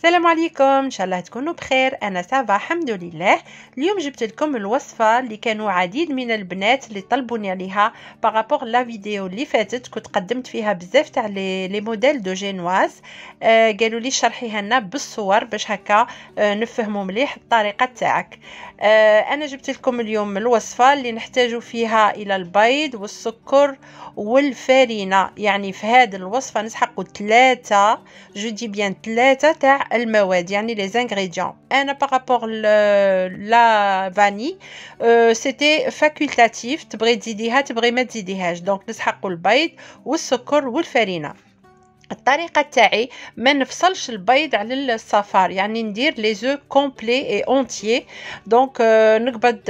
السلام عليكم، ان شاء الله تكونوا بخير. انا سافا الحمد لله. اليوم جبت لكم الوصفه اللي كانوا عديد من البنات اللي طلبوني عليها بارابور لا فيديو اللي فاتت. كنت قدمت فيها بزاف تاع لي موديل دو جينواز. قالوا لي شرحيها لنا بالصور باش هكا نفهموا مليح الطريقه تاعك. انا جبت لكم اليوم الوصفه اللي نحتاجوا فيها الى البيض والسكر والفارينه. يعني في هذه الوصفه نسحقوا ثلاثه، جو دي بيان ثلاثه تاع المواد، يعني لي زانغريديون. انا بارابور لا فاني سيتي فاكولتاتيف، تبغي تزيديها تبغي ما تزيديهاش. دونك نسحقوا البيض والسكر والفارينه. الطريقه تاعي ما نفصلش البيض على الصفار، يعني ندير لي زو كومبلي اي اونتيي. دونك نقبض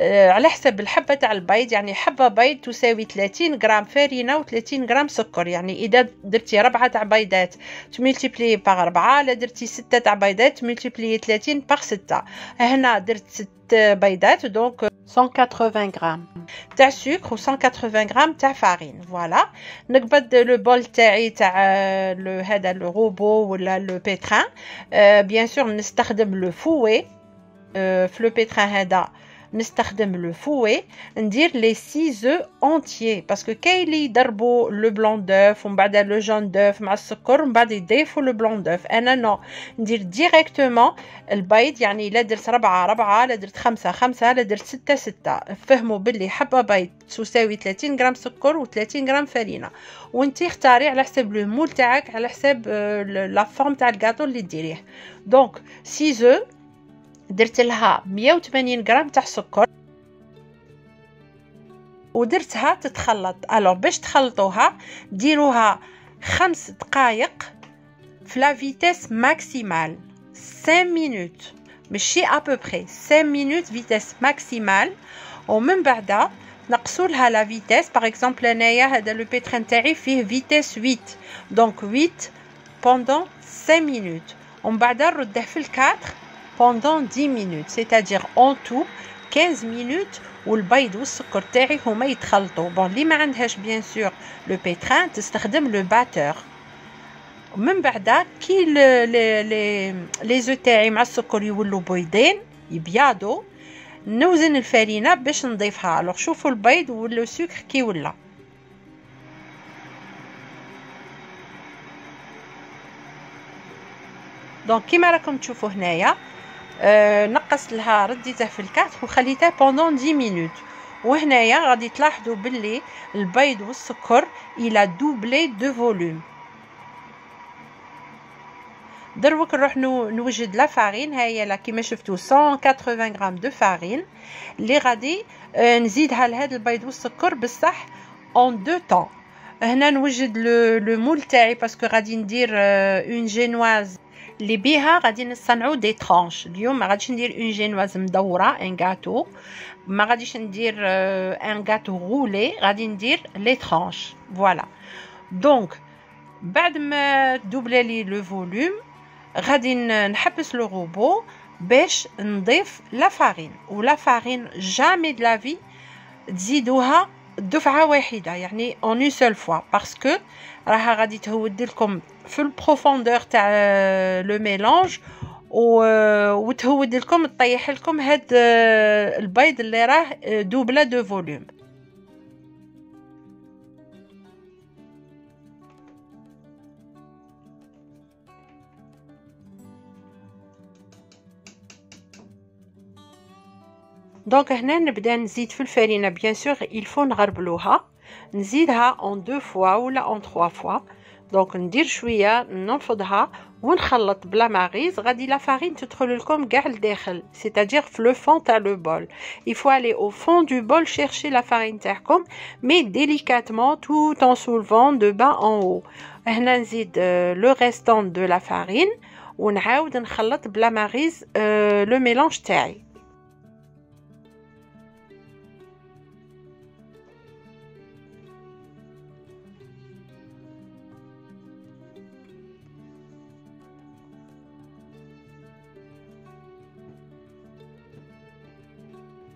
على حسب الحبه تاع البيض، يعني حبه بيض تساوي 30 غرام فارينه و30 غرام سكر. يعني اذا درتي 4 تاع بيضات تملتيبلي باغ 4، الا درتي 6 تاع بيضات تملتيبلي 30 باغ 6. هنا درت 6 بيضات، دونك 180 غرام تاع سكر و 180 غرام تاع فارين. فوالا نقبض لو بول تاعي تاع هذا لو روبو ولا لو بيتران. بيان سور نستخدم لو فوي. في لو بيتران هذا نستخدم لو فوي. ندير لي 6 اونتيي باسكو كاين اللي يضربوا لو بلون دوف ومن بعد لو جون دوف مع السكر ومن بعد يضيفوا لو بلون دوف. انا نو، ندير ديريكتومون البيض. يعني لا درت 4 لا درت 5 لا درت 6. فهموا باللي حبه بيض تساوي 30 غرام سكر و30 غرام فرينه، وانتي اختاري على حسب لو مول تاعك، على حسب لا فورم تاع الكاطو اللي ديريه. دونك 6 درت لها 180 غرام تاع سكر ودرتها تتخلط. الوغ باش تخلطوها ديروها 5 دقائق في لا فيتيس ماكسيمال 5 مينوت، ماشي ابوبري 5 مينوت فيتيس ماكسيمال. ومن بعد نقصوا لها لا فيتيس. باغ اكزومبل انايا هذا لو بيتران تاعي فيه فيتيس 8، دونك 8 بوندون 5 مينوت، ومن بعد نرده في الكادر pendant 10 minutes، c'est-à-dire en tout 15 minutes. والبيض والسكر تاعي هما يتخلطوا. بون اللي ما عندهاش بيان سور لو بيتران تستخدم لو باتور. ومن بعد كي لي زو تاعي مع السكر يولوا بيضين يبيضوا، نوزن الفرينه باش نضيفها. الوغ شوفوا البيض ولا السكر كي ولا. دونك كيما راكم تشوفوا هنايا نقص لها، رديته في الكاس وخليته بوندون 10 مينوت. وهنايا غادي تلاحظوا باللي البيض والسكر الى دوبلي دو فوليوم. دروك نروح نوجد لا فارين. هاهي لا كيما شفتوا 180 غرام دو فارين اللي غادي نزيدها لهذا البيض والسكر بصح اون دو طون. هنا نوجد لو مول تاعي باسكو غادي ندير اون جينواز اللي بيها غادي نصنعوا دي ترانش. اليوم ما غاديش ندير اون جينواز مدوره ان غاتو، ما غاديش ندير ان غاتو غولي، غادي ندير لي ترانش. فوالا دونك بعد ما دوبلا لي لو فوليوم غادي نحبس لو روبو باش نضيف لا فارين. ولا فارين جامي دو لا في تزيدوها دفعه واحده، يعني اون اون سول فوا، باسكو راها غادي تهود لكم في البروفوندور تاع لو ميلانج وتهود لكم تطيح لكم هاد البيض اللي راه دوبلا دو فوليوم. دونك هنا نبدا نزيد في الفرينه. بيان سور الفو نغربلوها، نزيدها اون دو فوا ولا اون 3 فوا. دونك ندير شويه ننفضها ونخلط بلا ماغيز. غادي لا فارين تدخل لكم كاع لداخل، سيتادير في لو فون تاع لو بول. يفو الي او فون دو بول شيرشي لا فارين تاعكم مي ديليكاتمون tout en soulevant de bas en haut. هنا نزيد لو ريستون دو لا فارين ونعاود نخلط بلا ماغيز لو ميلانج تاعي.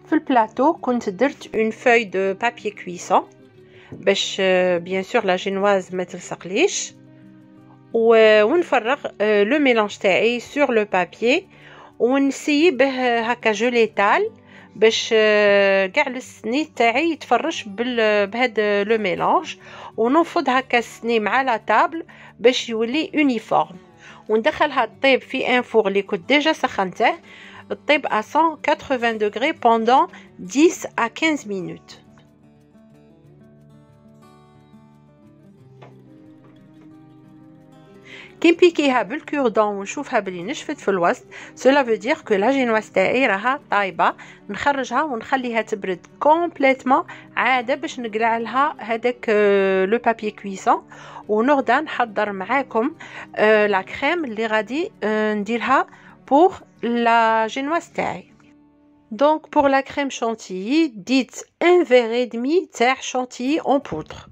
في البلاطو كنت درت اون فوي دو بابي كويسون باش بيان سور لا جينواز ما تلصقليش. ونفرغ لو ميلانج تاعي سور لو بابيي ونسيي به هكا جو ليتال باش كاع السني تاعي يتفرش بهاد لو ميلانج وننفض هكا السني مع لا طابل باش يولي يونيفورم وندخلها طيب في ان فور اللي كنت ديجا سخنته الطيب à 180 degrés pendant 10 à 15 minutes. كي نبيكيها بالكوردون ونشوفها بلي نشفت في الوسط cela veut dire que la génoise تاعي راها طايبه. نخرجها ونخليها تبرد كومبليتمون عاده باش نقلع لها هذاك لو بابي كويسون ونغدا نحضر معاكم لا كريم اللي غادي نديرها pour la génoise تاعي. Donc pour la crème chantilly dites 1 verre et demi تاع chantilly en poudre.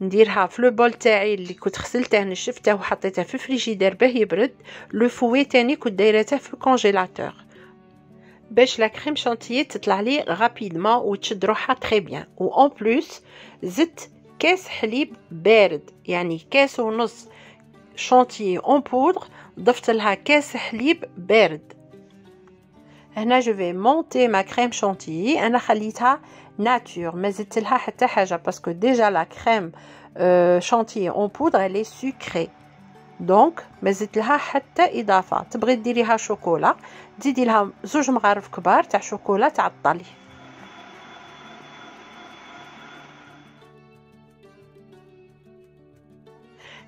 نديرها في لو بول تاعي اللي كنت غسلته نشفته وحطيته في الفريجيدير باه يبرد. لو فوي تاني كنت دايرته في الكونجيلاتور باش لا كريم شانتيي تطلع لي غابيدمون وتشد روحها تري بيان. و اون بلوس زدت كاس حليب بارد يعني كاس ونص شانتيي اون بودر ضفت لها كاس حليب بارد. هنا جو في مونتي ما كريم شانتيي انا خليتها ناتور ما زدت لها حتى حاجه باسكو ديجا لا كريم شانتيي اون بودر الي سكري دونك ما زدت لها حتى اضافه. تبغي ديريها شوكولا تزيدي لها 2 مغارف كبار تاع شوكولا تاع الطلي.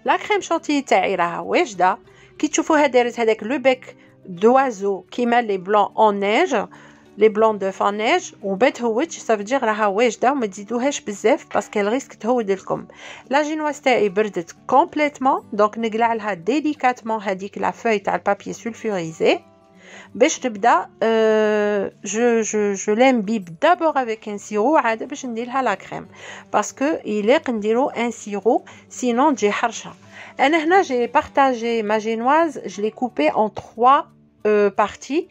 لا كريم شانتيي تاعي راها واجده كي تشوفوها دارت هذاك لو بيك دوازو كيما لي بلون اون نيج لي بلون دو فان نيج وما تهودش صافدير راها واجده وما تزيدوهاش بزاف باسكو الريسك تهود لكم. لا جينواز تاعي بردت كومبليتمون دونك نقلع لها ديليكاتمون هذيك لا فوي تاع البابي سولفوريزي باش تبدا جو لامبيب دابور افيك ان سيرو عاد باش نديرها لا كريم باسكو يليق نديرو ان سيرو سينون تجي حرشه. انا هنا جي بارطاجي ما جينواز je l'ai coupé en 3 parties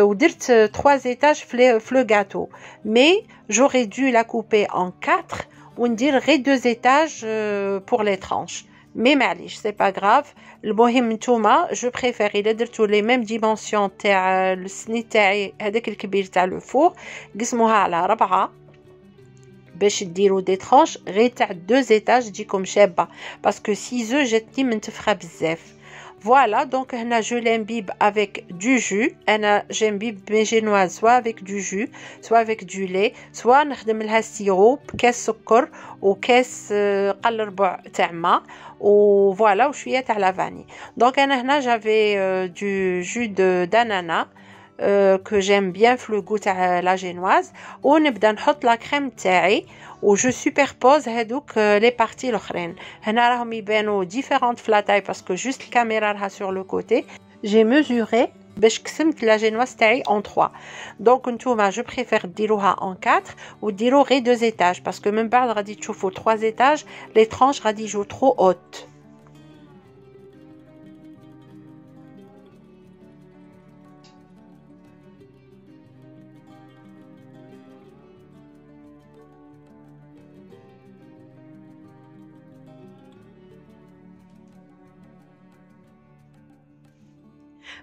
ودرت 3 étages في le gâteau mais j'aurais dû la couper en 4 وندير غير 2 étages pour les tranches mais معليش سي با غراف. المهم نتوما جو بريفير الا درتو لي ميم ديمونسيون تاع السني تاعي هذاك الكبير تاع لو فور قسموها على 4 باش ديروا دي ترانش غير تاع 2 étages تجيكم شابه باسكو 6 جاتني منتفخه بزاف. Voilà, donc je l'imbibe avec du jus. J'imbibe mes génoises soit avec du jus, soit avec du lait, soit نخدم لها sirop بكاس سكر وكاس قل ربع تاع ما وفوالا وشويه تاع لا فاني. دونك انا هنا j'avais du jus d'ananas que j'aime bien في le goût تاع لا جينواز ونبدا نحط لا كريم تاعي وجو سوبربوز هذوك لي بارتي الاخرين. هنا راهم يبانوا ديفيرونت في لا تاي باسكو جوست الكاميرا راها سور لو كوتي جي ميزوري باش قسمت لا جينواز تاعي اون 3 دونك نتوما جو بريفير ديروها اون 4 وديروا غير 2 étages باسكو من بعد غادي تشوفوا 3 étages لي ترانش غادي يجوا ترو اوت.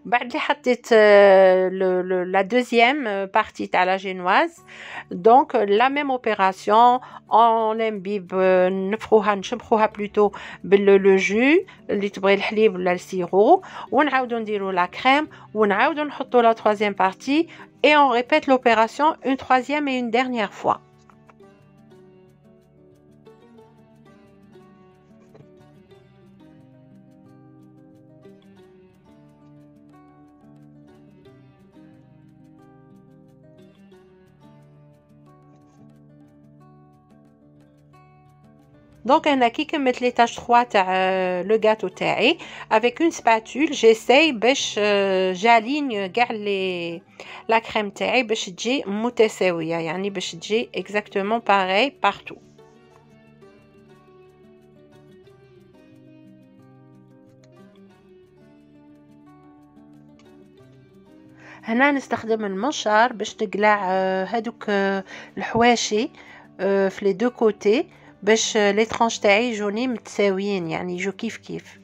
بعد اللي حطيت لا دوزيام بارتي تاع لا جينواز دونك لا ميم اوبيراسيون اون لامبيب نفخوها نشبخوها بلوتو باللو جو اللي تبغي الحليب ولا السيرو ونعاودو نديرو لا كريم ونعاودو نحطو لا troisième partie et on répète l'opération une troisième et une dernière fois. Donc انا كي كملت لي تاج 3 تاع لو غاتو تاعي avec une spatule j'essaye باش جالين كاع لي لا كريم تاعي باش تجي متساويه يعني باش تجي exactement pareil partout. هنا نستخدم المنشار باش نقلع هادوك الحواشي في لي دو كوتي باش لي ترونش تاعي يجوني متساويين، يعني يجو كيف كيف.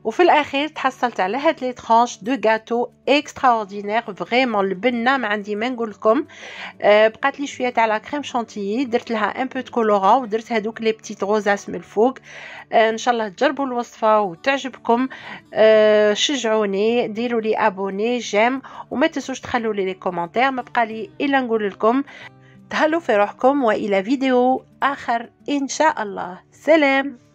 وفي الاخير تحصلت على هاد لي ترونش دو غاتو اكسترا اوردينير فريمون. البنه ما عندي ما نقول لكم. بقات لي شويه تاع لا كريم شانتيي، درت لها ان بو دو كولورا ودرت هذوك لي بتيت روزاس من الفوق. ان شاء الله تجربوا الوصفه وتعجبكم. شجعوني، ديروا لي ابوني جيم، وما تنسوش تخلوا لي كومونتير. ما بقى لي الا نقول لكم تهلوا في روحكم، والى فيديو اخر ان شاء الله. سلام.